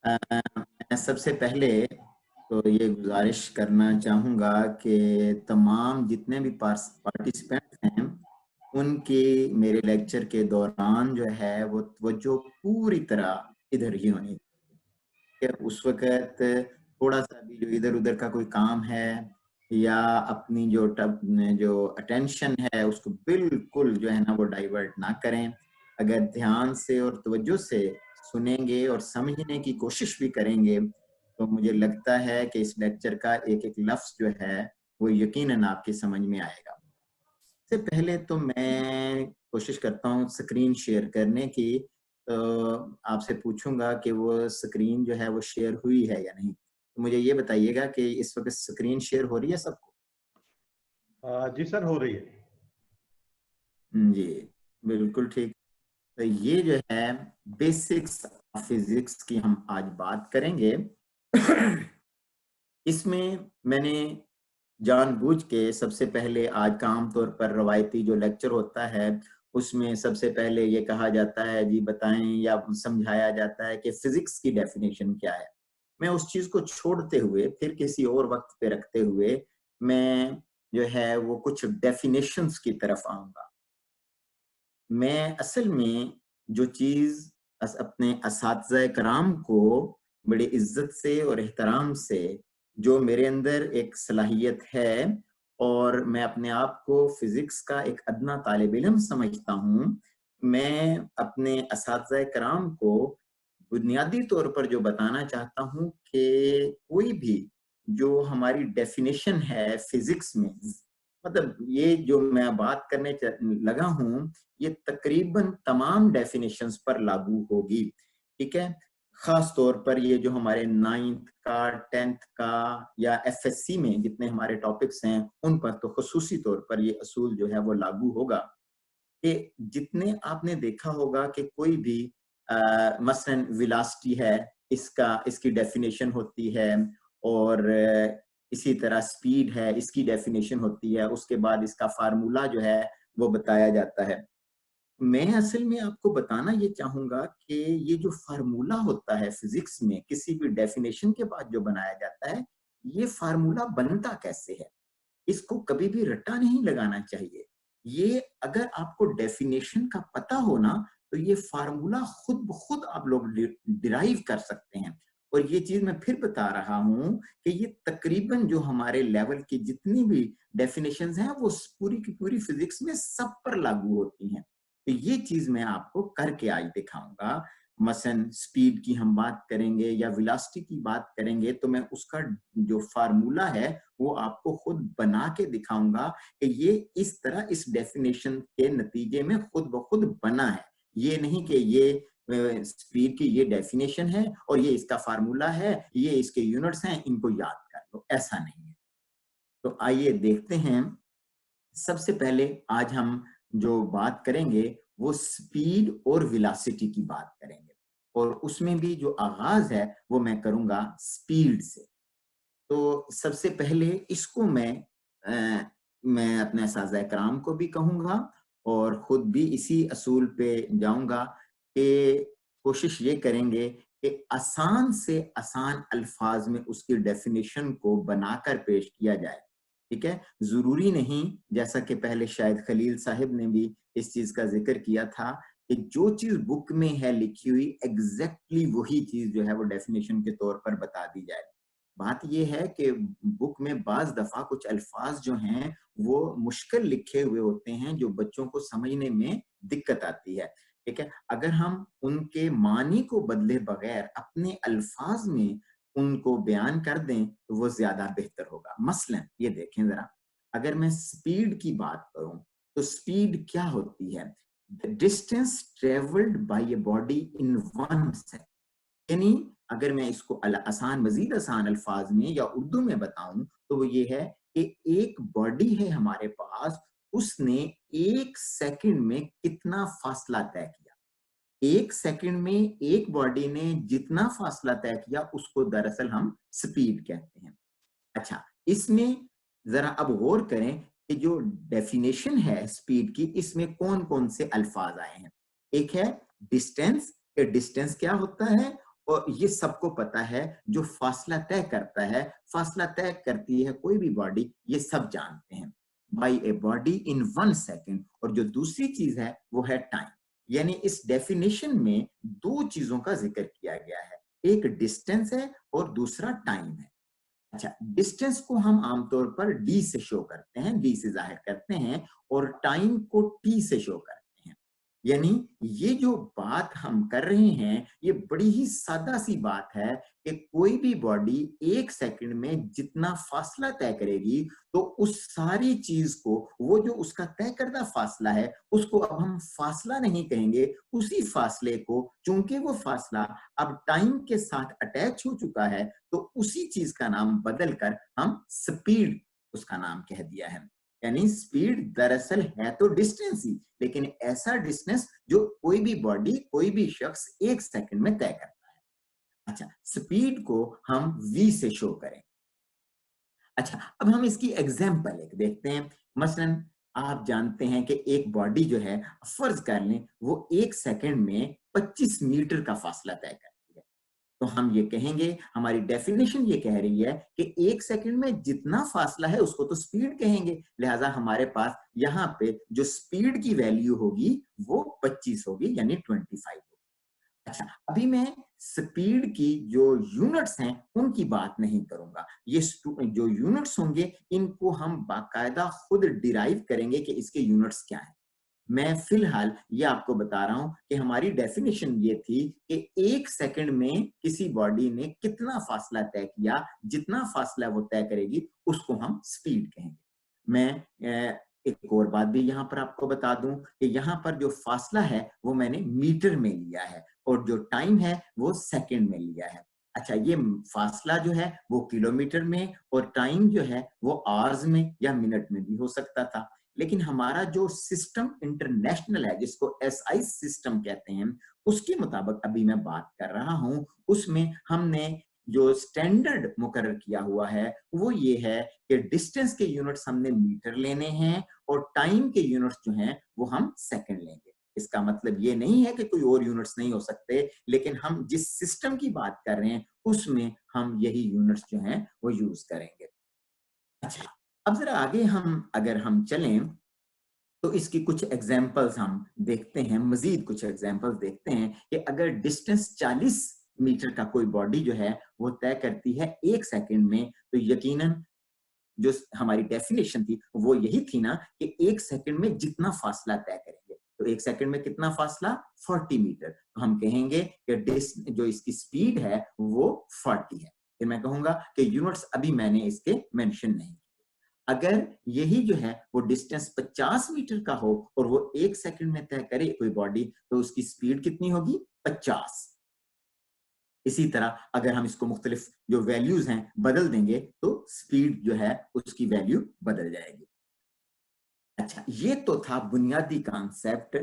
मैं सबसे पहले तो ये गुजारिश करना चाहूँगा कि तमाम जितने भी पार्टिसिपेंट हैं उनकी मेरे लेक्चर के दौरान जो है वो तवज्जो पूरी तरह इधर ही होनी चाहिए। उस वक़्त थोड़ा-सा भी जो इधर-उधर का कोई काम है या अपनी जो अटेंशन है उसको बिल्कुल जो है ना वो डाइवर्ट ना करें। अगर ध्यान से और तवज्जो से सुनेंगे और समझने की कोशिश भी करेंगे, तो मुझे लगता है कि इस लेक्चर का एक-एक लफ्ज़ जो है वो यकीनन आपकी समझ में आएगा। सबसे पहले तो मैं कोशिश करता हूँ स्क्रीन शेयर करने की। आपसे पूछूँगा कि वो स्क्रीन जो है वो शेयर हुई है या नहीं? तो मुझे ये बताइएगा कि इस वक़्त स्क्रीन शेयर हो रही है सबको? जी सर, हो रही है। जी, बिल्कुल ठीक। तो ये जो है बेसिक्स ऑफ फिज़िक्स की हम आज बात करेंगे। इसमें मैंने जानबूझ के सबसे पहले आज का आम तौर पर रवायती जो लेक्चर होता है, उसमें सबसे पहले ये कहा जाता है, जी बताएँ या समझाया जाता है कि फिज़िक्स की डेफ़िनेशन क्या है? मैं उस चीज़ को छोड़ते हुए फिर किसी और वक़्त पे रखते हुए, मैं जो है वो कुछ डेफ़िनेशंस की तरफ आऊँगा। मैं असल में जो चीज़ अपने असातिज़ा कराम को बड़ी इज़्ज़त से और एहतराम से जो मेरे अंदर एक सलाहियत है और मैं अपने आप को फ़िज़िक्स का एक अदना तालिब-इल्म समझता हूँ, मैं अपने असातिज़ा कराम को बुनियादी तौर पर जो बताना चाहता हूँ कि कोई भी जो हमारी डेफ़िनेशन है फ़िज़िक्स में, मतलब ये जो मैं बात करने लगा हूँ, ये तकरीबन तमाम डेफिनेशंस पर लागू होगी, ठीक है? ख़ास तौर पर ये जो हमारे 9th का, 10th का या एफएससी में जितने हमारे टॉपिक्स हैं, उन पर तो ख़ुसूसी तौर पर ये असूल जो है वो लागू होगा कि जितने आपने देखा होगा कि कोई भी मसलन वेलोसिटी है, इसकी डेफिनेशन होती है और इसी तरह स्पीड है, इसकी डेफिनेशन होती है, उसके बाद इसका फ़ॉर्मूला जो है, वो बताया जाता है। मैं असल में आपको बताना ये चाहूँगा कि ये जो फ़ॉर्मूला होता है फ़िज़िक्स में, किसी भी डेफ़िनेशन के बाद जो बनाया जाता है, ये फ़ॉर्मूला बनता कैसे है? इसको कभी भी रट्टा नहीं लगाना चाहिए। ये अगर आपको डेफ़िनेशन का पता हो ना, तो ये फ़ॉर्मूला खुद ब खुद आप लोग डिराइव कर सकते हैं। और ये चीज़ मैं फिर बता रहा हूँ कि ये तकरीबन जो हमारे लेवल की जितनी भी डेफ़िनेशंस हैं, वो पूरी की पूरी फ़िज़िक्स में सब पर लागू होती हैं। तो ये चीज़ मैं आपको करके आज दिखाऊँगा। मसलन स्पीड की हम बात करेंगे या वेलोसिटी की बात करेंगे, तो मैं उसका जो फ़ॉर्मूला है, वो आपको खुद बना के दिखाऊँगा कि ये इस तरह इस डेफ़िनेशन के नतीजे में खुद ब खुद बना है। ये नहीं कि ये स्पीड की ये डेफ़िनेशन है और ये इसका फ़ॉर्मूला है, ये इसके यूनिट्स हैं, इनको याद कर लो, ऐसा नहीं है। तो आइए देखते हैं, सबसे पहले आज हम जो बात करेंगे, वो स्पीड और वेलोसिटी की बात करेंगे और उसमें भी जो आगाज़ है, वो मैं करूँगा स्पीड से। तो सबसे पहले इसको मैं अपने असातिज़ा इकराम को भी कहूँगा और खुद भी इसी असूल पे जाऊँगा कि कोशिश ये करेंगे कि आसान से आसान अल्फ़ाज़ में उसकी डेफ़िनिशन को बनाकर पेश किया जाए, ठीक है? ज़रूरी नहीं, जैसा कि पहले शायद खलील साहिब ने भी इस चीज़ का ज़िक्र किया था कि जो चीज़ बुक में है लिखी हुई, एग्ज़ैक्टली वही चीज़ जो है वो डेफ़िनिशन के तौर पर बता दी जाए। बात ये है कि बुक में बाज़ दफ़ा कुछ अल्फ़ाज़ जो हैं, वो मुश्किल लिखे हुए होते हैं, जो बच्चों को समझने में दिक्कत आती है, ठीक है? अगर हम उनके मानी को बदले बगैर अपने अल्फ़ाज़ में उनको बयान कर दें, तो वो ज़्यादा बेहतर होगा। मसलन ये देखें ज़रा, अगर मैं स्पीड की बात करूँ, तो स्पीड क्या होती है? The distance travelled bye a body in 1 second. यानी अगर मैं इसको आसान मज़ीद आसान अल्फ़ाज़ में या उर्दू में बताऊँ, तो वो ये है कि एक बॉडी है हमारे पास, उसने 1 सेकंड में कितना फ़ासला तय किया। 1 सेकंड में एक बॉडी ने जितना फ़ासला तय किया, उसको दरअसल हम स्पीड कहते हैं। अच्छा, इसमें ज़रा अब गौर करें कि जो डेफ़िनेशन है स्पीड की, इसमें कौन-कौन से अल्फ़ाज़ आए हैं। एक है डिस्टेंस, कि डिस्टेंस क्या होता है और ये सबको पता है, जो फासला तय करता है, फासला तय करती है कोई भी बॉडी, ये सब जानते हैं, by a body in 1 second. और जो दूसरी चीज है वो है टाइम। यानी इस डेफिनेशन में दो चीजों का जिक्र किया गया है, एक डिस्टेंस है और दूसरा टाइम है। अच्छा, डिस्टेंस को हम आमतौर पर डी से शो करते हैं, डी से जाहिर करते हैं, और टाइम को टी से शो करते हैं। यानी ये जो बात हम कर रहे हैं, ये बड़ी ही सादा सी बात है कि कोई भी बॉडी 1 सेकंड में जितना फासला तय करेगी, तो उस सारी चीज को, वो जो उसका तय करदा फासला है, उसको अब हम फासला नहीं कहेंगे, उसी फासले को, चूंकि वो फासला अब टाइम के साथ अटैच हो चुका है, तो उसी चीज का नाम बदलकर हम स्पीड उसका नाम कह दिया है। यानी स्पीड दरअसल है तो डिस्टेंस ही, लेकिन ऐसा डिस्टेंस जो कोई भी बॉडी, कोई भी शख्स 1 सेकंड में तय करता है। अच्छा, स्पीड को हम v से शो करें। अच्छा, अब हम इसकी एग्जाम्पल एक देखते हैं। मसलन आप जानते हैं कि एक बॉडी जो है, फर्ज कर लें वो 1 सेकंड में 25 मीटर का फासला तय करती है। तो हम ये कहेंगे, हमारी डेफिनेशन ये कह रही है कि 1 सेकंड में जितना फासला है उसको तो स्पीड कहेंगे, लिहाजा हमारे पास यहाँ पे जो स्पीड की वैल्यू होगी वो 25 होगी, यानी 25 होगी। अच्छा, अभी मैं स्पीड की जो यूनिट्स हैं उनकी बात नहीं करूंगा। ये जो यूनिट्स होंगे, इनको हम बाकायदा खुद डिराइव करेंगे कि इसके यूनिट्स क्या हैं। मैं फिलहाल ये आपको बता रहा हूं कि हमारी डेफिनेशन ये थी कि 1 सेकंड में किसी बॉडी ने कितना फासला तय किया, जितना फासला वो तय करेगी उसको हम स्पीड कहेंगे। मैं एक और बात भी यहाँ पर आपको बता दूं कि यहाँ पर जो फासला है वो मैंने मीटर में लिया है, और जो टाइम है वो सेकंड में लिया है। अच्छा, ये फासला जो है वो किलोमीटर में, और टाइम जो है वो आवर्स में या मिनट में भी हो सकता था। लेकिन हमारा जो सिस्टम इंटरनेशनल है, जिसको एसआई सिस्टम कहते हैं, उसके मुताबिक अभी मैं बात कर रहा हूं, उसमें हमने जो स्टैंडर्ड मुकर्रर किया हुआ है वो ये है कि डिस्टेंस के यूनिट्स हमने मीटर लेने हैं, और टाइम के यूनिट्स जो हैं वो हम सेकंड लेंगे। इसका मतलब ये नहीं है कि कोई और यूनिट्स नहीं हो सकते, लेकिन हम जिस सिस्टम की बात कर रहे हैं उसमें हम यही यूनिट्स जो हैं वो यूज करेंगे। अच्छा, अब जरा आगे हम अगर हम चलें, तो इसकी कुछ एग्जाम्पल्स हम देखते हैं, मजीद कुछ एग्जाम्पल्स देखते हैं कि अगर डिस्टेंस 40 मीटर का कोई बॉडी जो है वो तय करती है 1 सेकंड में, तो यकीनन जो हमारी डेफिनेशन थी वो यही थी ना कि 1 सेकंड में जितना फासला तय करेंगे। तो 1 सेकंड में कितना फासला? 40 मीटर। तो हम कहेंगे कि जो इसकी स्पीड है वो 40 है। फिर मैं कहूंगा कि यूनिट्स अभी मैंने इसके मेंशन नहीं। अगर यही जो है वो डिस्टेंस 50 मीटर का हो और वो 1 सेकंड में तय करे कोई बॉडी, तो उसकी स्पीड कितनी होगी? 50। इसी तरह अगर हम इसको मुख्तलिफ जो वैल्यूज हैं बदल देंगे, तो स्पीड जो है उसकी वैल्यू बदल जाएगी। अच्छा, ये तो था बुनियादी कॉन्सेप्ट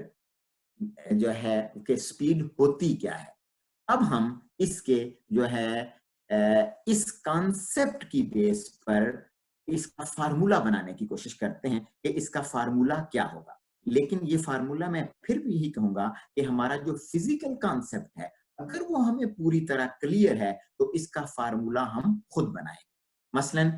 जो है कि स्पीड होती क्या है। अब हम इसके जो है इस कॉन्सेप्ट की बेस पर इसका फार्मूला बनाने की कोशिश करते हैं कि इसका फार्मूला क्या होगा। लेकिन ये फार्मूला मैं फिर भी यही कहूंगा कि हमारा जो फिजिकल कॉन्सेप्ट है, अगर वो हमें पूरी तरह क्लियर है, तो इसका फार्मूला हम खुद बनाएंगे। मसलन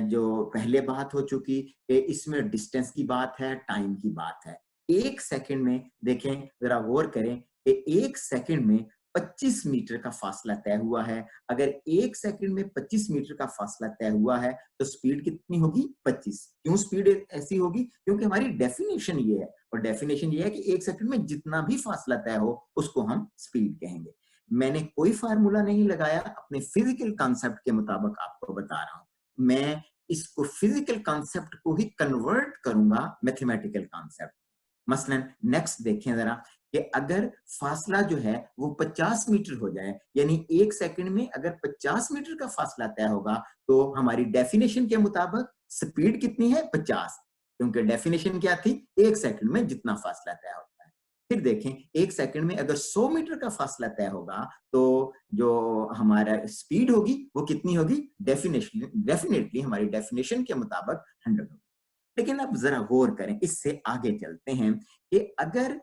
जो पहले बात हो चुकी कि इसमें डिस्टेंस की बात है, टाइम की बात है। 1 सेकंड में देखें, जरा गौर करें कि 1 सेकंड में 25 मीटर का फासला तय हुआ है। अगर 1 सेकंड में 25 मीटर का फासला तय हुआ है, तो स्पीड कितनी होगी? 25। क्यों स्पीड ऐसी होगी? क्योंकि हमारी डेफिनेशन ये है, और डेफिनेशन ये है कि 1 सेकंड में जितना भी फासला तय हो उसको हम स्पीड कहेंगे। मैंने कोई फार्मूला नहीं लगाया, अपने फिजिकल कॉन्सेप्ट के मुताबिक आपको बता रहा हूं। मैं इसको फिजिकल कॉन्सेप्ट को ही कन्वर्ट करूंगा मैथमेटिकल कॉन्सेप्ट। मसलन नेक्स्ट देखें जरा कि अगर फासला जो है वो 50 मीटर हो जाए, यानी 1 सेकंड में अगर 50 मीटर का फासला तय होगा, तो हमारी डेफिनेशन के मुताबिक स्पीड कितनी है? 50। क्योंकि डेफिनेशन क्या थी? 1 सेकंड में जितना फासला तय होता है। फिर देखें, 1 सेकंड में अगर 100 मीटर का फासला तय होगा, तो जो हमारा स्पीड होगी वो कितनी होगी? डेफिनेटली हमारी डेफिनेशन के मुताबिक 100 होगी। लेकिन अब जरा गौर करें, इससे आगे चलते हैं कि अगर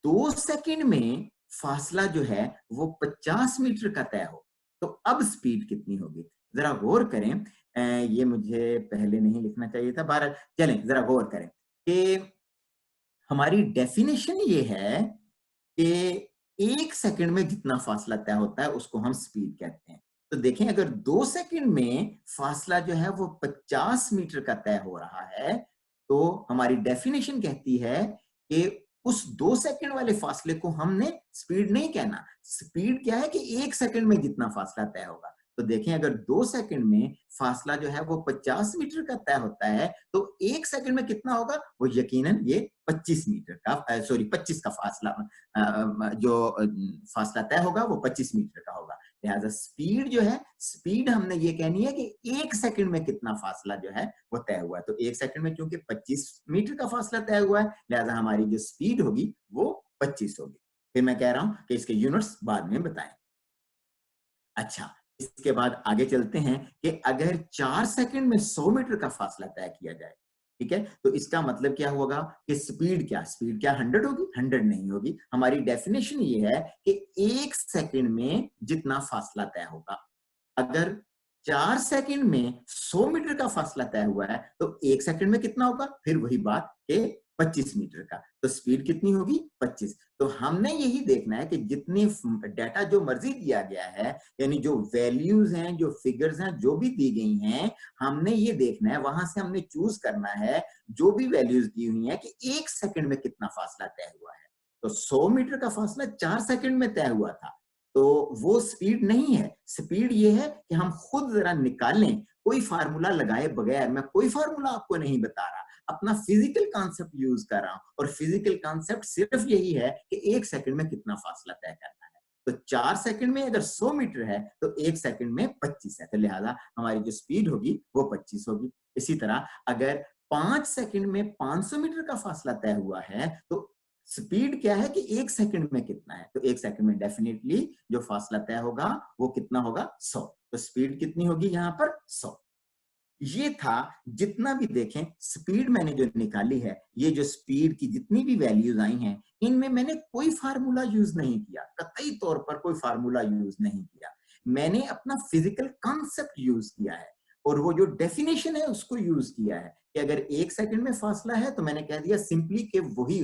2 सेकंड में फासला जो है वो 50 मीटर का तय हो, तो अब स्पीड कितनी होगी? जरा गौर करें। ये मुझे पहले नहीं लिखना चाहिए था। बहरहाल चलें जरा गौर करें कि हमारी डेफिनेशन ये है कि 1 सेकंड में जितना फासला तय होता है उसको हम स्पीड कहते हैं। तो देखें, अगर 2 सेकंड में फासला जो है वो 50 मीटर का तय हो रहा है, तो हमारी डेफिनेशन कहती है कि उस 2 सेकंड वाले फासले को हमने स्पीड नहीं कहना। स्पीड क्या है कि 1 सेकंड में जितना फासला तय होगा। तो देखें, अगर 2 सेकंड में फासला जो है वो 50 मीटर का तय होता है, तो 1 सेकंड में कितना होगा? वो यकीनन ये 25 मीटर का सॉरी 25 का फासला फासला तय होगा वो 25 मीटर का होगा। लिहाजा स्पीड जो है, स्पीड हमने ये कहनी है कि 1 सेकंड में कितना फासला जो है वो तय हुआ है। तो 1 सेकंड में चूंकि 25 मीटर का फासला तय हुआ है, लिहाजा हमारी जो स्पीड होगी वो 25 होगी। फिर मैं कह रहा हूं कि इसके यूनिट्स बाद में बताएं। अच्छा, इसके बाद आगे चलते हैं कि अगर 4 सेकंड में 100 मीटर का फासला तय किया जाए, ठीक है? तो इसका मतलब क्या होगा कि स्पीड क्या 100 होगी? 100 नहीं होगी। हमारी डेफिनेशन ये है कि 1 सेकंड में जितना फासला तय होगा। अगर 4 सेकंड में 100 मीटर का फासला तय हुआ है, तो 1 सेकंड में कितना होगा? फिर वही बात कि 25 मीटर का। तो स्पीड कितनी होगी? 25। तो हमने यही देखना है कि जितनी डाटा जो मर्जी दिया गया है, यानी जो वैल्यूज हैं, जो फिगर्स हैं, जो भी दी गई हैं, हमने ये देखना है, वहां से हमने चूज करना है जो भी वैल्यूज दी हुई हैं कि 1 सेकंड में कितना फासला तय हुआ है। तो 100 मीटर का फासला 4 सेकंड में तय हुआ था, तो वो स्पीड नहीं है। स्पीड ये है कि हम खुद जरा निकालें, कोई फार्मूला लगाए बगैर। मैं कोई फार्मूला आपको नहीं बता रहा, अपना फिजिकल कॉन्सेप्ट यूज कर रहा हूं, और फिजिकल कॉन्सेप्ट सिर्फ यही है कि 1 सेकंड में कितना फासला तय करना है। तो 4 सेकंड में अगर 100 मीटर है, तो 1 सेकंड में 25 है, तो लिहाजा हमारी जो स्पीड होगी वो 25 होगी। इसी तरह अगर 5 सेकंड में 500 मीटर का फासला तय हुआ है, तो स्पीड क्या है कि 1 सेकंड में कितना है? तो 1 सेकंड में डेफिनेटली जो फासला तय होगा वो कितना होगा? 100। तो स्पीड कितनी होगी यहाँ पर? 100। ये था, जितना भी देखें स्पीड मैंने जो निकाली है, ये जो स्पीड की जितनी भी वैल्यूज आई हैं, इनमें मैंने कोई फार्मूला यूज नहीं किया, कतई तौर पर कोई फार्मूला यूज नहीं किया। मैंने अपना फिजिकल कॉन्सेप्ट यूज किया है, और वो जो डेफिनेशन है उसको यूज किया है कि अगर 1 सेकंड में फासला है, तो मैंने कह दिया सिंपली कि वही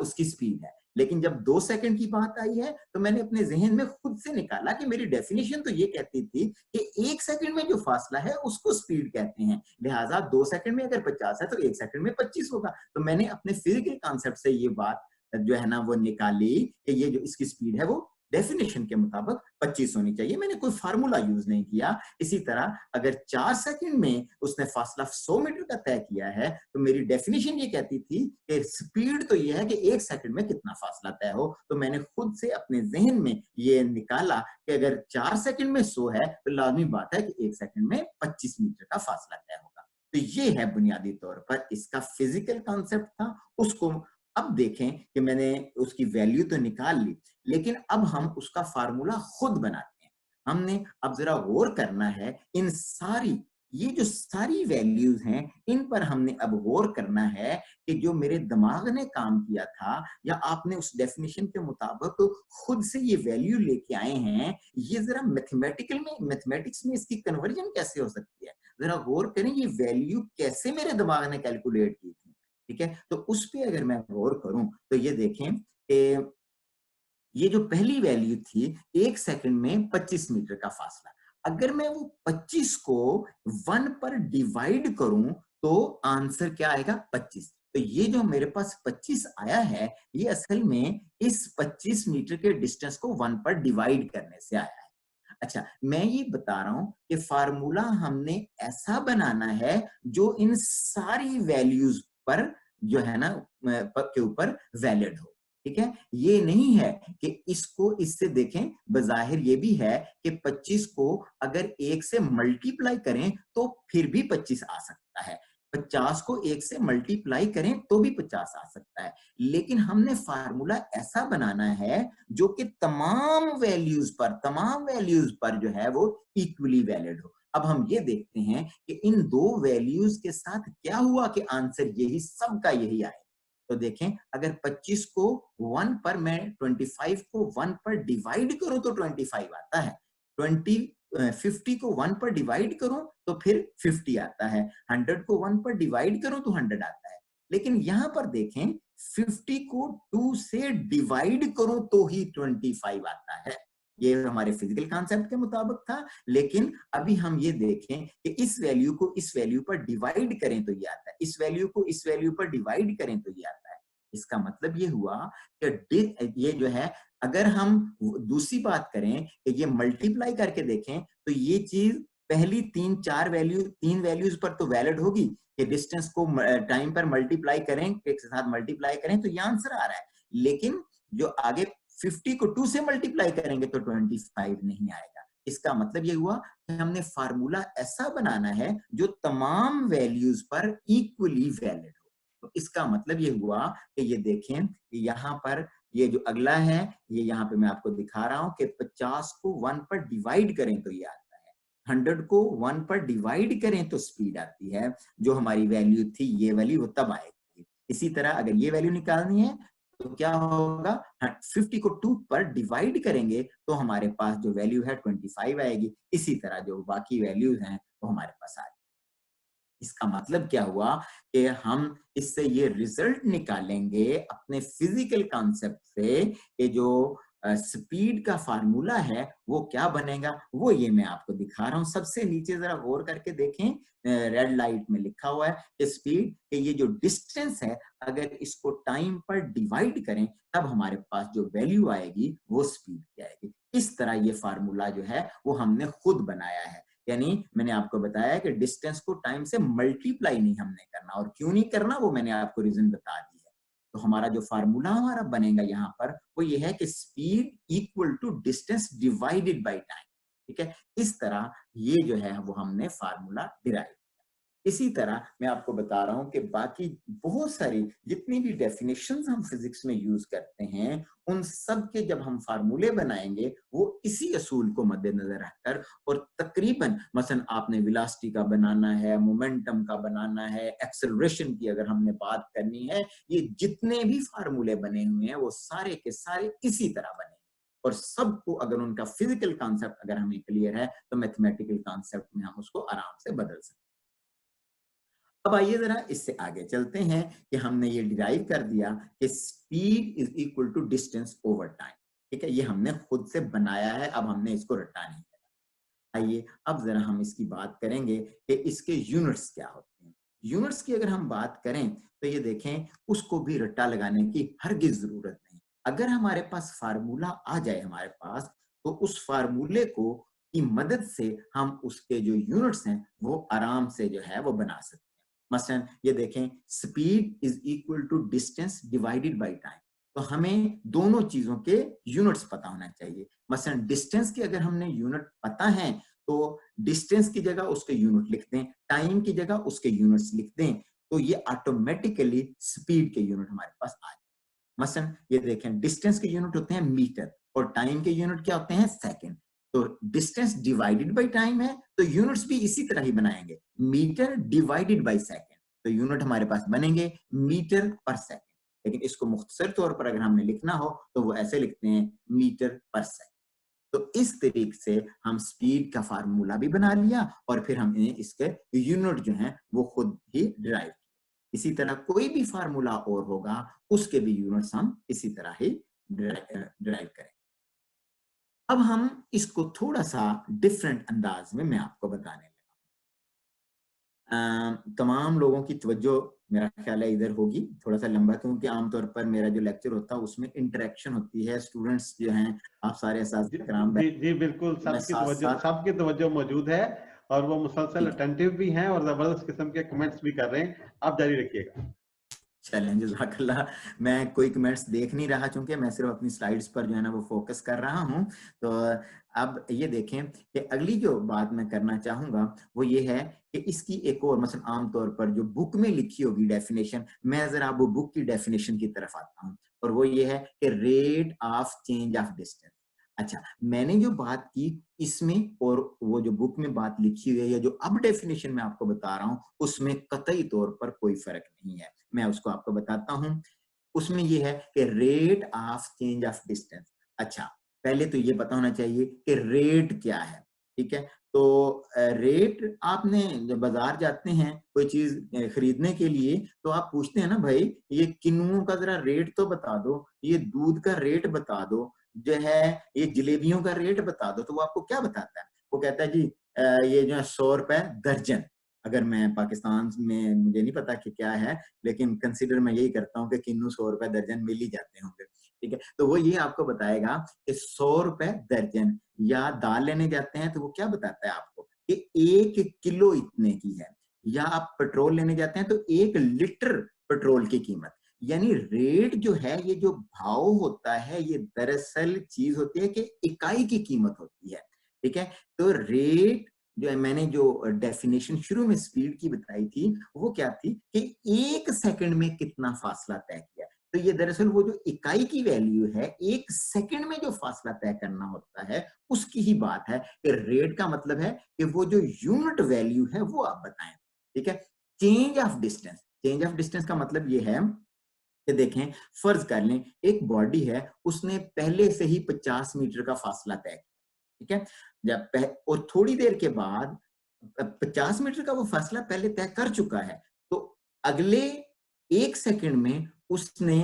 उसकी स्पीड है। लेकिन जब 2 सेकंड की बात आई है, तो मैंने अपने जहन में खुद से निकाला कि मेरी डेफिनेशन तो ये कहती थी कि 1 सेकंड में जो फासला है उसको स्पीड कहते हैं। लिहाजा 2 सेकंड में अगर 50 है, तो 1 सेकंड में 25 होगा। तो मैंने अपने फिजिकल कॉन्सेप्ट से ये बात जो है ना वो निकाली कि ये जो इसकी स्पीड है वो डेफिनेशन के मुताबिक 25 होनी चाहिए। मैंने कोई फार्मूला यूज नहीं किया। इसी तरह अगर 4 सेकंड में उसने फासला 100 मीटर का तय किया है, तो मेरी डेफिनेशन ये कहती थी कि स्पीड तो ये है कि 1 सेकंड में कितना फासला तय हो। तो मैंने खुद से अपने जहन में ये निकाला कि अगर 4 सेकंड में 100 है, तो लाजमी बात है कि 1 सेकंड में 25 मीटर का फासला तय होगा। तो ये है बुनियादी तौर पर इसका फिजिकल कॉन्सेप्ट था। उसको अब देखें कि मैंने उसकी वैल्यू तो निकाल ली, लेकिन अब हम उसका फार्मूला खुद बनाते हैं। हमने अब जरा गौर करना है, ये जो सारी वैल्यूज हैं, इन पर हमने अब गौर करना है कि जो मेरे दिमाग ने काम किया था, या आपने उस डेफिनेशन के मुताबिक खुद से ये वैल्यू लेके आए हैं, ये जरा मैथमेटिक्स में इसकी कन्वर्जन कैसे हो सकती है? जरा गौर करें, ये वैल्यू कैसे मेरे दिमाग ने कैलकुलेट की थी। ठीक है, तो उस पे अगर मैं गौर करूं, तो ये देखें कि ये जो पहली वैल्यू थी, 1 सेकंड में 25 मीटर का फासला, अगर मैं वो 25 को 1 पर डिवाइड करूं, तो आंसर क्या आएगा? 25। तो ये जो मेरे पास 25 आया है, ये असल में इस 25 मीटर के डिस्टेंस को 1 पर डिवाइड करने से आया है। अच्छा, मैं ये बता रहा हूं कि फार्मूला हमने ऐसा बनाना है जो इन सारी वैल्यूज पर जो है ना के ऊपर वैलिड हो। ठीक है, ये नहीं है कि इसको इससे देखें, बजाहिर ये भी है कि 25 को अगर 1 से मल्टीप्लाई करें तो फिर भी 25 आ सकता है, 50 को 1 से मल्टीप्लाई करें तो भी 50 आ सकता है। लेकिन हमने फार्मूला ऐसा बनाना है जो कि तमाम वैल्यूज पर जो है वो इक्वली वैलिड हो। अब हम ये देखते हैं कि इन दो वैल्यूज के साथ क्या हुआ कि आंसर यही, सबका यही आए। तो देखें अगर 25 को 1 पर मैं 25 को 1 पर डिवाइड करूं तो 25 आता है, 50 को 1 पर डिवाइड करूं तो फिर 50 आता है, 100 को 1 पर डिवाइड करूं तो 100 आता है। लेकिन यहां पर देखें 50 को 2 से डिवाइड करूं तो ही 25 आता है। ये हमारे फिजिकल कॉन्सेप्ट के मुताबिक था, लेकिन अभी हम ये देखें कि इस वैल्यू को इस वैल्यू पर डिवाइड करें तो ये आता है, इस वैल्यू को इस वैल्यू पर डिवाइड करें तो ये आता है। इसका मतलब ये हुआ कि ये जो है, अगर हम दूसरी बात करें कि ये मल्टीप्लाई करके देखें तो ये चीज पहली 3 वैल्यूज पर तो वैलिड होगी कि डिस्टेंस को टाइम पर मल्टीप्लाई करें, एक साथ मल्टीप्लाई करें तो ये आंसर आ रहा है। लेकिन जो आगे 50 को 2 से मल्टीप्लाई करेंगे तो 25 नहीं आएगा। इसका मतलब ये हुआ कि हमने फार्मूला ऐसा बनाना है जो तमाम वैल्यूज पर इक्वली वैलिड हो। तो इसका मतलब ये हुआ कि ये देखें कि यहाँ पर ये जो अगला है, ये यहाँ पे मैं आपको दिखा रहा हूं कि 50 को 1 पर डिवाइड करें तो ये आता है, 100 को 1 पर डिवाइड करें तो स्पीड आती है। जो हमारी वैल्यू थी ये वाली वो तब आएगी। इसी तरह अगर ये वैल्यू निकालनी है तो क्या होगा, 50 को 2 पर डिवाइड करेंगे तो हमारे पास जो वैल्यू है 25 आएगी। इसी तरह जो बाकी वैल्यूज हैं वो हमारे पास आएगी। इसका मतलब क्या हुआ कि हम इससे ये रिजल्ट निकालेंगे अपने फिजिकल कॉन्सेप्ट से कि जो स्पीड का फार्मूला है वो क्या बनेगा, वो ये मैं आपको दिखा रहा हूं। सबसे नीचे जरा गौर करके देखें, रेड लाइट में लिखा हुआ है कि स्पीड के ये जो डिस्टेंस है अगर इसको टाइम पर डिवाइड करें तब हमारे पास जो वैल्यू आएगी वो स्पीड की आएगी। इस तरह ये फार्मूला जो है वो हमने खुद बनाया है। यानी मैंने आपको बताया कि डिस्टेंस को टाइम से मल्टीप्लाई नहीं हमने करना, और क्यों नहीं करना वो मैंने आपको रीजन बता दी है। तो हमारा जो फार्मूला हमारा बनेगा यहाँ पर वो ये है कि speed equal to distance divided by time. ठीक है, इस तरह ये जो है वो हमने फार्मूला डिराइव। इसी तरह मैं आपको बता रहा हूं कि बाकी बहुत सारी जितनी भी डेफिनेशंस हम फिजिक्स में यूज करते हैं उन सब के जब हम फार्मूले बनाएंगे वो इसी असूल को मद्देनजर रखकर, और तकरीबन मसलन आपने वेलोसिटी का बनाना है, मोमेंटम का बनाना है, एक्सेलरेशन की अगर हमने बात करनी है, ये जितने भी फार्मूले बने हुए हैं वो सारे के सारे इसी तरह बने हैं। और सबको अगर उनका फिजिकल कॉन्सेप्ट अगर हमें क्लियर है तो मैथमेटिकल कॉन्सेप्ट में हम उसको आराम से बदल सकते हैं। अब आइए जरा इससे आगे चलते हैं कि हमने ये डिराइव कर दिया कि speed is equal to distance over time. ठीक है, ये हमने खुद से बनाया है, अब हमने इसको रटा नहीं है। आइए अब जरा हम इसकी बात करेंगे कि इसके यूनिट्स क्या होते हैं। यूनिट्स की अगर हम बात करें तो ये देखें उसको भी रट्टा लगाने की हरगिज जरूरत नहीं। अगर हमारे पास फार्मूला आ जाए हमारे पास, तो उस फार्मूले को की मदद से हम उसके जो यूनिट्स हैं वो आराम से जो है वो बना सकते हैं। मसलन ये देखें speed is equal to distance divided by time. तो हमें दोनों चीजों के यूनिट्स पता होना चाहिए। मसलन डिस्टेंस की अगर हमने यूनिट पता है तो डिस्टेंस की जगह उसके यूनिट लिख दें, टाइम की जगह उसके यूनिट्स लिख दें, तो ये ऑटोमेटिकली स्पीड के यूनिट हमारे पास आ जाए। मसलन ये देखें डिस्टेंस के यूनिट होते हैं मीटर और टाइम के यूनिट क्या होते हैं, सेकंड। तो डिस्टेंस डिवाइडेड बाय टाइम है तो यूनिट्स भी इसी तरह ही बनाएंगे, मीटर डिवाइडेड बाय सेकंड। तो यूनिट हमारे पास बनेंगे मीटर पर सेकंड। लेकिन इसको मुख्तसर तौर पर अगर हमें लिखना हो तो वो ऐसे लिखते हैं मीटर पर सेकंड। तो इस तरीके से हम स्पीड का फार्मूला भी बना लिया और फिर हमने इसके यूनिट जो हैं वो खुद ही डिराइव किए। इसी तरह कोई भी फार्मूला और होगा उसके भी यूनिट्स हम इसी तरह ही डिराइव करें। अब हम इसको थोड़ा सा डिफरेंट अंदाज में मैं आपको बताने लगा। तमाम लोगों की तवज्जो मेरा ख्याल है इधर होगी, थोड़ा सा लंबा, क्योंकि आमतौर पर मेरा जो लेक्चर होता है उसमें इंटरेक्शन होती है, स्टूडेंट्स जो हैं आप सारे जी असातिज़ा कराम जी जी बिल्कुल, मैं साथ साथ सबकी तवज्जो मौजूद है और वो मुसलसल ठीक है। अटेंटिव भी हैं और जबरदस्त किस्म के कमेंट्स भी कर रहे हैं। आप जारी रखिएगा। चलें जज़ाकल्लाह। मैं कोई कमेंट्स देख नहीं रहा चूंकि मैं सिर्फ अपनी स्लाइड्स पर जो है ना वो फोकस कर रहा हूं। तो अब ये देखें कि अगली जो बात मैं करना चाहूंगा वो ये है कि इसकी एक और मसलन आमतौर पर जो बुक में लिखी होगी डेफिनेशन, मैं जरा वो बुक की डेफिनेशन की तरफ आता हूँ, और वो ये है कि rate of change of distance. अच्छा, मैंने जो बात की इसमें और वो जो बुक में बात लिखी हुई है या जो अब डेफिनेशन मैं आपको बता रहा हूँ, उसमें कतई तौर पर कोई फ़र्क नहीं है। मैं उसको आपको बताता हूँ। उसमें ये है कि rate of change of distance. अच्छा, पहले तो ये पता होना चाहिए कि रेट क्या है, ठीक है? तो रेट आपने जब बाज़ार जाते हैं कोई चीज़ खरीदने के लिए तो आप पूछते हैं ना भाई ये किन्नुओं का ज़रा रेट तो बता दो, ये दूध का रेट बता दो, जो है ये जलेबियों का रेट बता दो, तो वो आपको क्या बताता है? वो कहता है जी ये जो है ₹100 दर्जन। अगर मैं पाकिस्तान में मुझे नहीं पता कि क्या है, लेकिन कंसीडर मैं यही करता हूँ कि किन्नू ₹100 दर्जन मिल ही जाते होंगे, ठीक है? तो वो ये आपको बताएगा कि ₹100 दर्जन या दाल लेने जाते हैं तो वो क्या बताता है आपको कि 1 किलो इतने की है या आप पेट्रोल लेने जाते हैं तो 1 लीटर पेट्रोल की कीमत। यानी रेट जो है ये जो भाव होता है ये दरअसल चीज़ होती है कि इकाई की कीमत होती है, ठीक है? तो रेट जो है मैंने जो डेफिनेशन शुरू में स्पीड की बताई थी, वो क्या थी कि 1 सेकंड में कितना फासला तय किया। तो ये दरअसल वो जो इकाई की वैल्यू है, 1 सेकंड में जो फासला तय करना होता है, उसकी ही बात है कि रेट का मतलब है कि वो जो यूनिट वैल्यू है, वो आप बताएँ, ठीक है? चेंज ऑफ डिस्टेंस का मतलब ये है कि देखें, फ़र्ज़ कर लें, एक बॉडी है, उसने पहले से ही 50 मीटर का फासला तय किया। ठीक है? जब पह और थोड़ी देर के बाद 50 मीटर का वो फासला पहले तय कर चुका है, तो अगले 1 सेकंड में उसने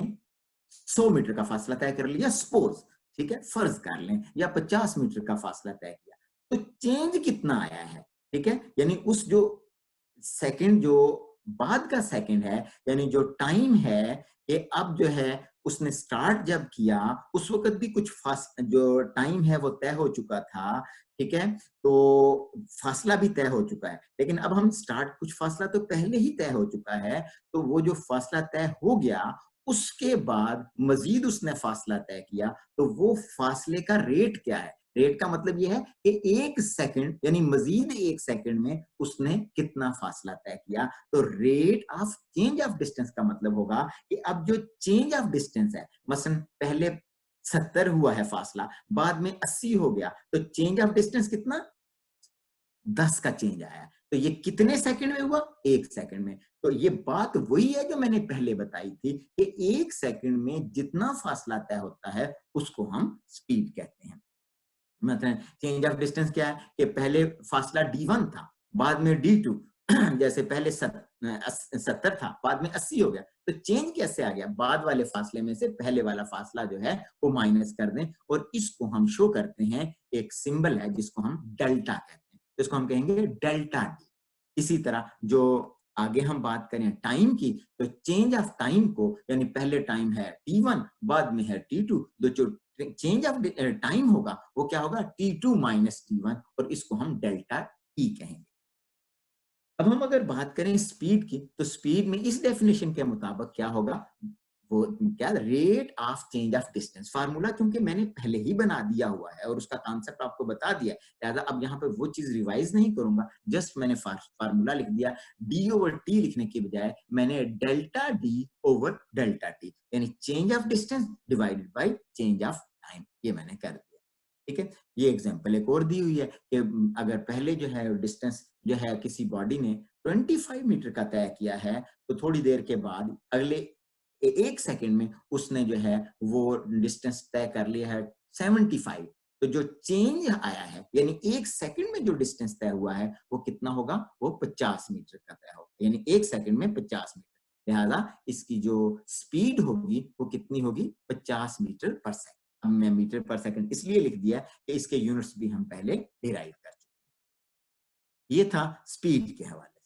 100 मीटर का फासला तय कर लिया सपोज़, ठीक है? फ़र्ज़ कर लें या 50 मीटर का फासला तय किया। तो चेंज कितना आया है, ठीक है? यानी उस जो सेकंड जो बाद का सेकंड है, यानी जो टाइम है, ये अब जो है उसने स्टार्ट जब किया, उस वक़्त भी कुछ जो टाइम है वो तय हो चुका था, ठीक है? तो फासला भी तय हो चुका है। लेकिन अब हम स्टार्ट कुछ फासला तो पहले ही तय हो चुका है, तो वो जो फासला तय हो गया, उसके बाद मज़ीद उसने फासला तय किया, तो वो फासले का रेट क्या है? रेट का मतलब ये है कि 1 सेकंड यानी मज़ीद 1 सेकंड में उसने कितना फासला तय किया। तो rate of change of distance का मतलब होगा कि अब जो चेंज ऑफ डिस्टेंस है, मसलन पहले 70 हुआ है फासला, बाद में 80 हो गया, तो चेंज ऑफ डिस्टेंस कितना? 10 का चेंज आया। तो ये कितने सेकंड में हुआ? 1 सेकंड में। तो ये बात वही है जो मैंने पहले बताई थी कि 1 सेकंड में जितना फासला तय होता है, उसको हम स्पीड कहते हैं। मतलब चेंज ऑफ डिस्टेंस क्या है कि पहले फासला D1 था, बाद में D2 जैसे पहले 70 था, बाद में 80 हो गया। तो चेंज कैसे आ गया? बाद वाले फासले में से पहले वाला फासला जो है वो माइनस कर दें और इसको हम शो करते हैं, एक सिंबल है जिसको हम डेल्टा कहते हैं। इसको हम कहेंगे डेल्टा D। इसी तरह जो आगे हम बात करें टाइम की, तो चेंज ऑफ टाइम को यानी पहले टाइम है T1 बाद में है T2, तो जो चेंज ऑफ टाइम होगा वो क्या होगा T2 माइनस T1 और इसको हम डेल्टा T कहेंगे। अब हम अगर बात करें स्पीड की, तो स्पीड में इस डेफिनेशन के मुताबिक क्या होगा? वो क्या rate of change of distance formula क्योंकि मैंने पहले ही बना दिया हुआ है और उसका कॉन्सेप्ट आपको बता दिया है, लिहाजा अब यहाँ पे वो चीज रिवाइज नहीं करूंगा, जस्ट मैंने फार्मूला लिख दिया। डी ओवर टी लिखने की बजाय मैंने delta D over delta T यानी change of distance divided by change of time, ये मैंने कर दिया। ठीक है, ये एग्जांपल एक और दी हुई है कि अगर पहले जो है डिस्टेंस जो है किसी बॉडी ने 25 मीटर का तय किया है, तो थोड़ी देर के बाद अगले 1 सेकंड में उसने जो है वो डिस्टेंस तय कर लिया है 75। तो जो चेंज आया है यानी 1 सेकंड में जो डिस्टेंस तय हुआ है वो कितना होगा? वो 50 मीटर का तय होगा, यानी 1 सेकंड में 50 मीटर। लिहाजा इसकी जो स्पीड होगी वो कितनी होगी? 50 मीटर पर सेकंड। अब मैं मीटर पर सेकंड इसलिए लिख दिया कि इसके यूनिट्स भी हम पहले डिराइव कर चुके हैं। ये था स्पीड के हवाले से।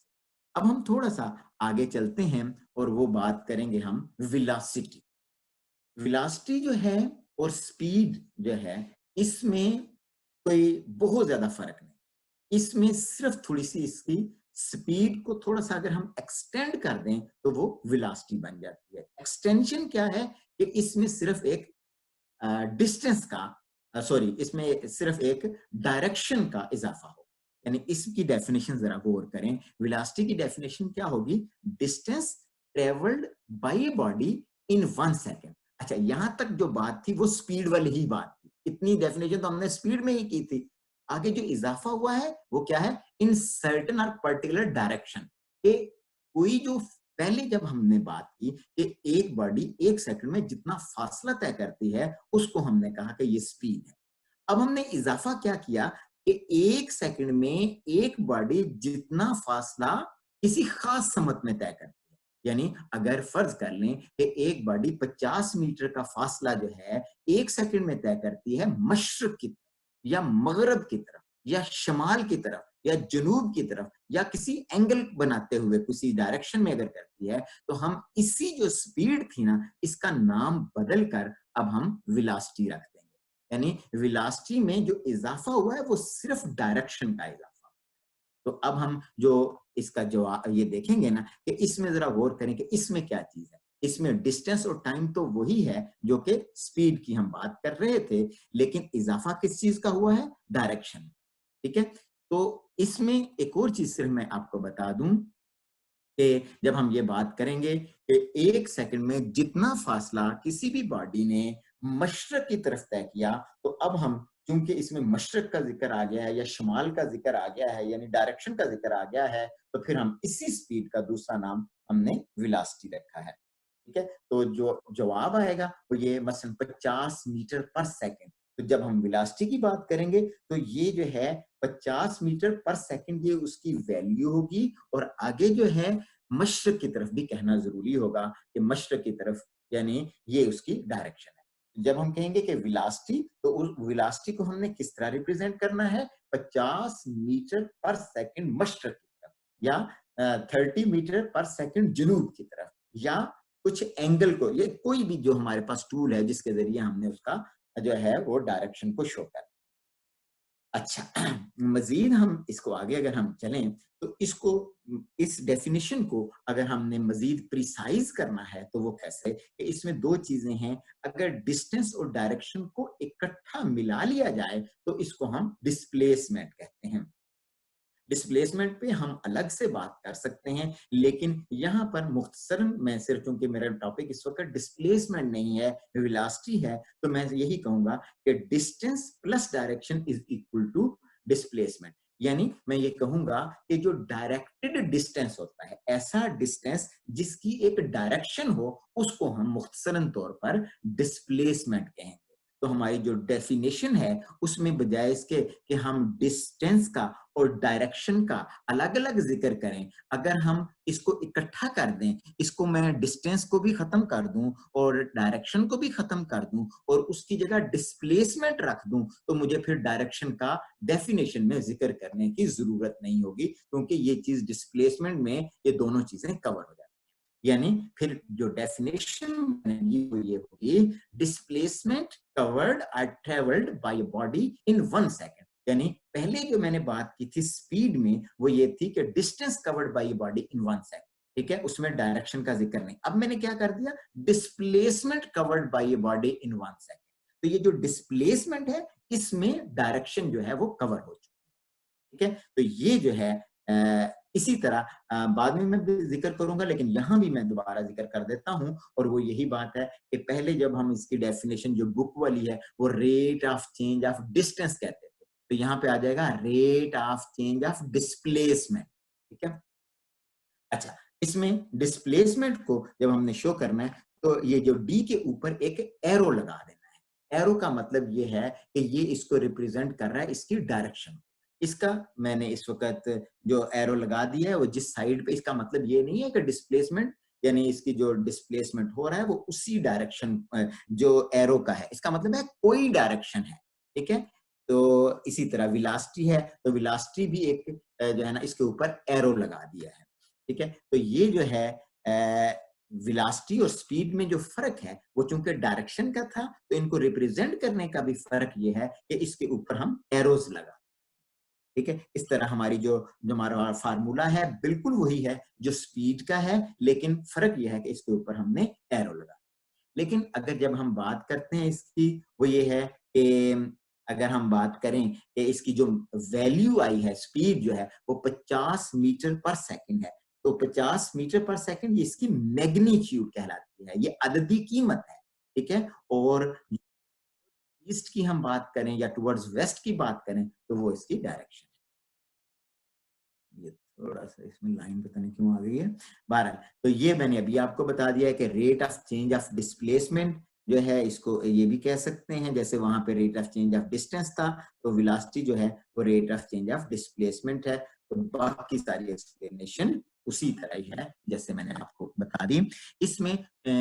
अब हम थोड़ा-सा आगे चलते हैं और वो बात करेंगे हम वेलोसिटी। वेलोसिटी जो है और स्पीड जो है, इसमें कोई बहुत ज़्यादा फ़र्क नहीं। इसमें सिर्फ़ थोड़ी-सी इसकी स्पीड को थोड़ा-सा अगर हम एक्सटेंड कर दें, तो वो वेलोसिटी बन जाती है। एक्सटेंशन क्या है कि इसमें सिर्फ़ एक डिस्टेंस का सॉरी इसमें सिर्फ एक डायरेक्शन का इजाफा हो, यानी इसकी डेफिनेशन जरा गौर करें। वेलोसिटी की डेफिनेशन क्या होगी? Distance travelled by a body in 1 second. अच्छा, यहां तक जो बात थी वो स्पीड वाली ही बात थी, इतनी डेफिनेशन तो हमने स्पीड में ही की थी। आगे जो इजाफा हुआ है वो क्या है, इन सर्टेन और पर्टिकुलर डायरेक्शन। कोई जो पहले जब हमने बात की कि एक बॉडी एक सेकंड में जितना फासला तय करती है उसको हमने कहा कि ये स्पीड है। अब हमने इजाफा क्या किया कि एक सेकंड में एक बॉडी जितना फासला किसी खास समत में तय करती है। यानी अगर फर्ज कर लें कि एक बॉडी 50 मीटर का फासला जो है एक सेकंड में तय करती है मशरक की तरफ या मगरब की तरफ या शमाल की तरफ या जनूब की तरफ या किसी एंगल बनाते हुए किसी डायरेक्शन में अगर करती है, तो हम इसी जो स्पीड थी ना इसका नाम बदल कर अब हम वेलोसिटी रख देंगे। यानी वेलोसिटी में जो इजाफा हुआ है वो सिर्फ डायरेक्शन का इजाफा। तो अब हम जो इसका जवाब ये देखेंगे ना कि इसमें जरा गौर करें कि इसमें क्या चीज है। इसमें डिस्टेंस और टाइम तो वही है जो कि स्पीड की हम बात कर रहे थे, लेकिन इजाफा किस चीज का हुआ है, डायरेक्शन। ठीक है, तो इसमें एक और चीज सिर्फ मैं आपको बता दूं कि जब हम ये बात करेंगे कि एक सेकंड में जितना फासला किसी भी बॉडी ने मशरक की तरफ तय किया, तो अब हम क्योंकि इसमें मशरक का जिक्र आ गया है या शुमाल का जिक्र आ गया है यानी डायरेक्शन का जिक्र आ गया है, तो फिर हम इसी स्पीड का दूसरा नाम हमने वेलोसिटी रखा है। ठीक है, तो जो जवाब आएगा वो ये मसलन 50 मीटर पर सेकंड। तो जब हम वेलोसिटी की बात करेंगे तो ये जो है 50 मीटर पर सेकंड ये उसकी वैल्यू होगी, और आगे जो है मशरक की तरफ भी कहना जरूरी होगा कि मशरक की तरफ यानी ये उसकी डायरेक्शन है। जब हम कहेंगे कि वेलोसिटी, तो उस वेलोसिटी को हमने किस तरह रिप्रेजेंट करना है, 50 मीटर पर सेकंड मशरक की तरफ या 30 मीटर पर सेकंड जनूब की तरफ, या कुछ एंगल को, ये कोई भी जो हमारे पास टूल है जिसके जरिए हमने उसका जो है वो डायरेक्शन को शो कर। अच्छा, मजीद हम इसको आगे अगर हम चलें तो इसको, इस डेफिनेशन को अगर हमने मजीद प्रिसाइज करना है तो वो कैसे कि इसमें दो चीजें हैं। अगर डिस्टेंस और डायरेक्शन को इकट्ठा मिला लिया जाए तो इसको हम डिस्प्लेसमेंट कहते हैं। डिस्प्लेसमेंट पे हम अलग से बात कर सकते हैं, लेकिन यहाँ पर मुख्तसरन मैं सिर्फ, क्योंकि मेरा टॉपिक इस वक्त डिस्प्लेसमेंट नहीं है वेलोसिटी है, तो मैं यही कहूंगा कि distance plus direction is equal to displacement. यानी मैं ये कहूंगा कि जो डायरेक्टेड डिस्टेंस होता है, ऐसा डिस्टेंस जिसकी एक डायरेक्शन हो, उसको हम मुख्तसरन तौर पर डिस्प्लेसमेंट कहेंगे। तो हमारी जो डेफिनेशन है उसमें बजाय इसके कि हम डिस्टेंस का और डायरेक्शन का अलग अलग जिक्र करें, अगर हम इसको इकट्ठा कर दें, इसको मैं डिस्टेंस को भी खत्म कर दूं और डायरेक्शन को भी खत्म कर दूं और उसकी जगह डिस्प्लेसमेंट रख दूं, तो मुझे फिर डायरेक्शन का डेफिनेशन में जिक्र करने की जरूरत नहीं होगी, क्योंकि ये चीज डिस्प्लेसमेंट में ये दोनों चीजें कवर हो जाती हैं। यानी फिर जो डेफिनेशन बनेगी वो ये होगी, displacement covered or travelled by body in 1 second. यानी पहले जो मैंने बात की थी स्पीड में वो ये थी कि distance covered by body in 1 second. ठीक है, उसमें डायरेक्शन का जिक्र नहीं। अब मैंने क्या कर दिया, displacement covered by body in 1 second. तो ये जो डिस्प्लेसमेंट है इसमें डायरेक्शन जो है वो कवर हो चुकी है। ठीक है, तो ये जो है इसी तरह बाद में मैं भी जिक्र करूंगा, लेकिन यहां भी मैं दोबारा जिक्र कर देता हूं, और वो यही बात है कि पहले जब हम इसकी डेफिनेशन जो बुक वाली है वो rate of change of distance कहते थे, तो यहाँ पे आ जाएगा rate of change of displacement. ठीक है, अच्छा, इसमें डिस्प्लेसमेंट को जब हमने शो करना है तो ये जो डी के ऊपर एक एरो लगा देना है। एरो का मतलब ये है कि ये इसको रिप्रेजेंट कर रहा है इसकी डायरेक्शन। इसका मैंने इस वक्त जो एरो लगा दिया है वो जिस साइड पे, इसका मतलब ये नहीं है कि डिस्प्लेसमेंट यानी इसकी जो डिस्प्लेसमेंट हो रहा है वो उसी डायरेक्शन जो एरो का है, इसका मतलब है कोई डायरेक्शन है। ठीक है, तो इसी तरह वेलोसिटी है तो वेलोसिटी भी एक जो है ना इसके ऊपर एरो लगा दिया है। ठीक है, तो ये जो है वेलोसिटी और स्पीड में जो फर्क है वो चूंकि डायरेक्शन का था, तो इनको रिप्रेजेंट करने का भी फर्क ये है कि इसके ऊपर हम एरोज लगा। ठीक है, इस तरह हमारी जो जो हमारा फार्मूला है बिल्कुल वही है जो स्पीड का है, लेकिन फर्क यह है कि इसके ऊपर हमने एरो लगा। लेकिन अगर जब हम बात करते हैं इसकी, वो ये है कि अगर हम बात करें कि इसकी जो वैल्यू आई है, स्पीड जो है वो 50 मीटर पर सेकंड है, तो 50 मीटर पर सेकंड ये इसकी मैग्नीट्यूड कहलाती है, ये अददी कीमत है। ठीक है। और ईस्ट की हम बात करें या टुवर्ड्स वेस्ट की बात करें तो वो इसकी डायरेक्शन है। ये थोड़ा सा इसमें लाइन पता नहीं क्यों आ गई है। 12 तो ये मैंने अभी आपको बता दिया है कि rate of change of displacement जो है, इसको ये भी कह सकते हैं, जैसे वहां पे rate of change of distance था तो वेलोसिटी जो है वो rate of change of displacement है। तो बाकी सारी एक्सप्लेनेशन उसी तरह ही है जैसे मैंने आपको बता दी। इसमें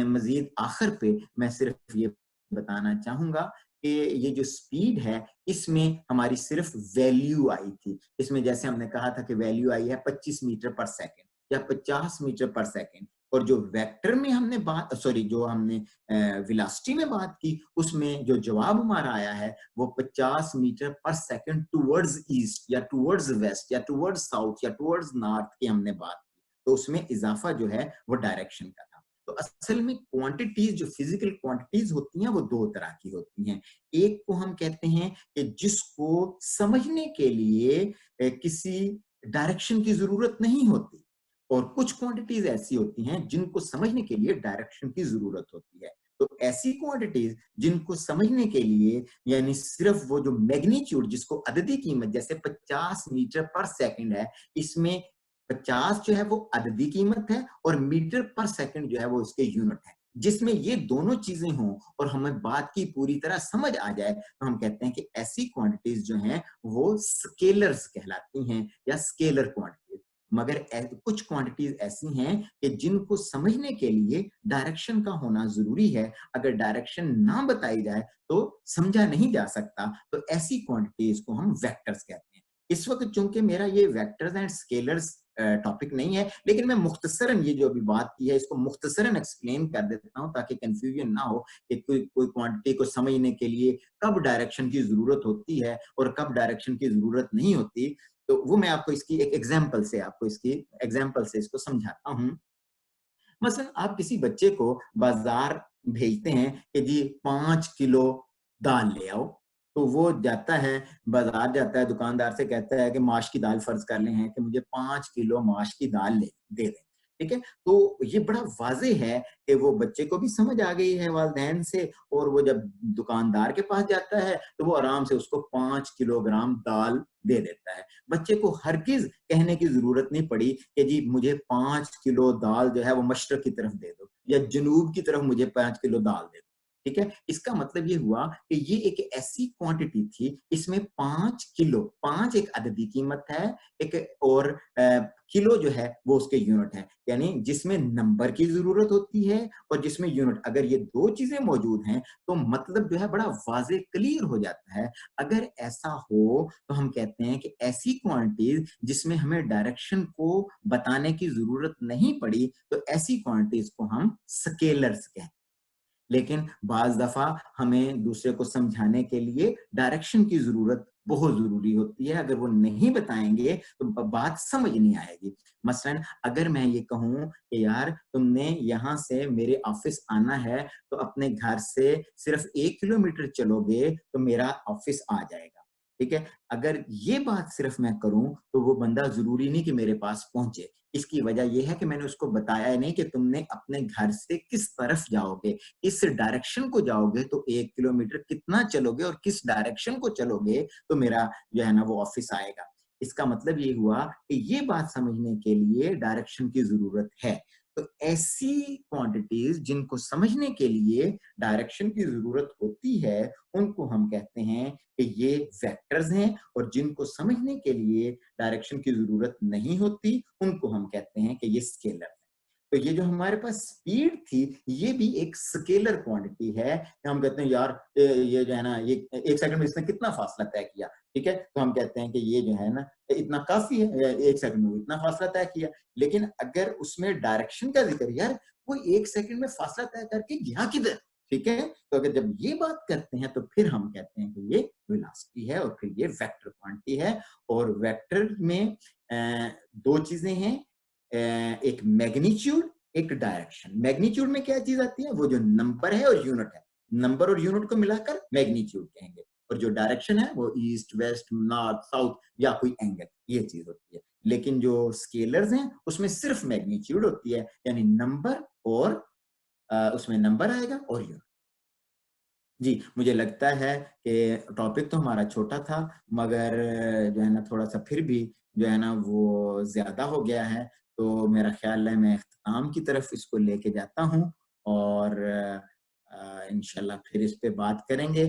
मजीद आखिर पे मैं सिर्फ ये बताना चाहूंगा कि ये जो स्पीड है इसमें हमारी सिर्फ वैल्यू आई थी। इसमें जैसे हमने कहा था कि वैल्यू आई है 25 मीटर पर सेकंड या 50 मीटर पर सेकंड, और जो वेक्टर में हमने बात जो हमने वेलोसिटी में बात की उसमें जो जवाब हमारा आया है वो 50 मीटर पर सेकंड टुवर्ड्स ईस्ट या टुवर्ड्स वेस्ट या टुवर्ड्स साउथ या टुवर्ड्स नॉर्थ की हमने बात की। तो उसमें इजाफा जो है वो डायरेक्शन का था। तो असल में क्वांटिटीज, जो फिजिकल क्वांटिटीज होती हैं वो दो तरह की होती हैं। एक को हम कहते हैं कि जिसको समझने के लिए किसी डायरेक्शन की जरूरत नहीं होती, और कुछ क्वांटिटीज ऐसी होती हैं जिनको समझने के लिए डायरेक्शन की जरूरत होती है। तो ऐसी क्वांटिटीज जिनको समझने के लिए यानी सिर्फ वो जो मैग्नीट्यूड, जिसको अददी कीमत, जैसे 50 मीटर पर सेकंड है, इसमें 50 जो है वो अददी कीमत है और मीटर पर सेकंड जो है वो इसके यूनिट है। जिसमें ये दोनों चीजें हों और हमें बात की पूरी तरह समझ आ जाए तो हम कहते हैं कि ऐसी क्वांटिटीज जो हैं वो स्केलर्स कहलाती हैं या स्केलर क्वांटिटीज। मगर कुछ क्वांटिटीज ऐसी हैं कि जिनको समझने के लिए डायरेक्शन का होना जरूरी है। अगर डायरेक्शन ना बताई जाए तो समझा नहीं जा सकता। तो ऐसी क्वांटिटीज को हम वेक्टर्स कहते हैं। इस वक्त चूंकि मेरा ये वेक्टर्स एंड स्केलर्स टॉपिक नहीं है, लेकिन मैं मुख्तसरन ये जो अभी बात की है इसको मुख्तसरन एक्सप्लेन कर देता हूं ताकि कंफ्यूजन ना हो कि कोई क्वांटिटी को समझने के लिए कब डायरेक्शन की जरूरत होती है और कब डायरेक्शन की जरूरत नहीं होती। तो वो मैं आपको इसकी एक एग्जाम्पल से इसको समझाता हूं। मसलन आप किसी बच्चे को बाजार भेजते हैं कि जी 5 किलो दाल ले आओ, तो वो जाता है, बाजार जाता है, दुकानदार से कहता है कि माश की दाल फर्ज कर ले हैं कि मुझे 5 किलो माश की दाल दे दें। ठीक है, तो ये बड़ा वाजे है कि वो बच्चे को भी समझ आ गई है वालिदैन से, और वो जब दुकानदार के पास जाता है तो वो आराम से उसको 5 किलोग्राम दाल दे देता है। बच्चे को हरगिज कहने की जरूरत नहीं पड़ी कि जी मुझे 5 किलो दाल जो है वो मशरक की तरफ दे दो या जनूब की तरफ मुझे 5 किलो दाल दे दो। ठीक है, इसका मतलब ये हुआ कि ये एक ऐसी क्वांटिटी थी, इसमें 5 किलो, 5 एक अददी कीमत है, एक और किलो जो है वो उसके यूनिट है, यानी जिसमें नंबर की जरूरत होती है और जिसमें यूनिट। अगर ये दो चीजें मौजूद हैं तो मतलब जो है बड़ा वाजे क्लियर हो जाता है। अगर ऐसा हो तो हम कहते हैं कि ऐसी क्वांटिटीज जिसमें हमें डायरेक्शन को बताने की जरूरत नहीं पड़ी, तो ऐसी क्वांटिटीज को हम स्केलर्स कहते हैं। लेकिन बाज दफा हमें दूसरे को समझाने के लिए डायरेक्शन की जरूरत बहुत जरूरी होती है। अगर वो नहीं बताएंगे तो बात समझ नहीं आएगी। मसलन अगर मैं ये कहूं कि यार तुमने यहाँ से मेरे ऑफिस आना है तो अपने घर से सिर्फ 1 किलोमीटर चलोगे तो मेरा ऑफिस आ जाएगा। ठीक है, अगर ये बात सिर्फ मैं करूं तो वो बंदा जरूरी नहीं कि मेरे पास पहुंचे। इसकी वजह यह है कि मैंने उसको बताया नहीं कि तुमने अपने घर से किस तरफ जाओगे, इस डायरेक्शन को जाओगे तो 1 किलोमीटर कितना चलोगे और किस डायरेक्शन को चलोगे तो मेरा जो है ना वो ऑफिस आएगा। इसका मतलब ये हुआ कि ये बात समझने के लिए डायरेक्शन की जरूरत है। तो ऐसी क्वांटिटीज जिनको समझने के लिए डायरेक्शन की जरूरत होती है उनको हम कहते हैं कि ये वेक्टर्स हैं, और जिनको समझने के लिए डायरेक्शन की जरूरत नहीं होती उनको हम कहते हैं कि ये स्केलर है। तो ये जो हमारे पास स्पीड थी ये भी एक स्केलर क्वांटिटी है। हम कहते हैं यार ये जो है ना ये 1 सेकंड में इसने कितना फासला तय किया। ठीक है, तो हम कहते हैं कि ये जो है ना इतना काफी है, 1 सेकंड में इतना फासला तय किया। लेकिन अगर उसमें डायरेक्शन का जिक्र, यार वो 1 सेकंड में फासला तय करके गया किधर। ठीक है, तो अगर जब ये बात करते हैं तो फिर हम कहते हैं कि ये वेलोसिटी है और फिर ये वेक्टर क्वांटिटी है। और वेक्टर में दो चीजें हैं, एक मैग्नीट्यूड, एक डायरेक्शन। मैग्नीट्यूड में क्या चीज आती है, वो जो नंबर है और यूनिट है, नंबर और यूनिट को मिलाकर मैग्नीट्यूड कहेंगे। और जो डायरेक्शन है वो ईस्ट वेस्ट नॉर्थ साउथ या कोई एंगल, ये चीज होती है। लेकिन जो स्केलर्स हैं उसमें सिर्फ मैग्नीट्यूड होती है, यानी नंबर और उसमें नंबर आएगा और यूनिट। जी, मुझे लगता है कि टॉपिक तो हमारा छोटा था, मगर जो है ना थोड़ा-सा फिर भी जो है ना वो ज़्यादा हो गया है, तो मेरा ख़्याल है मैं इख्तिताम की तरफ इसको लेके जाता हूँ और इंशाल्लाह फिर इस पे बात करेंगे।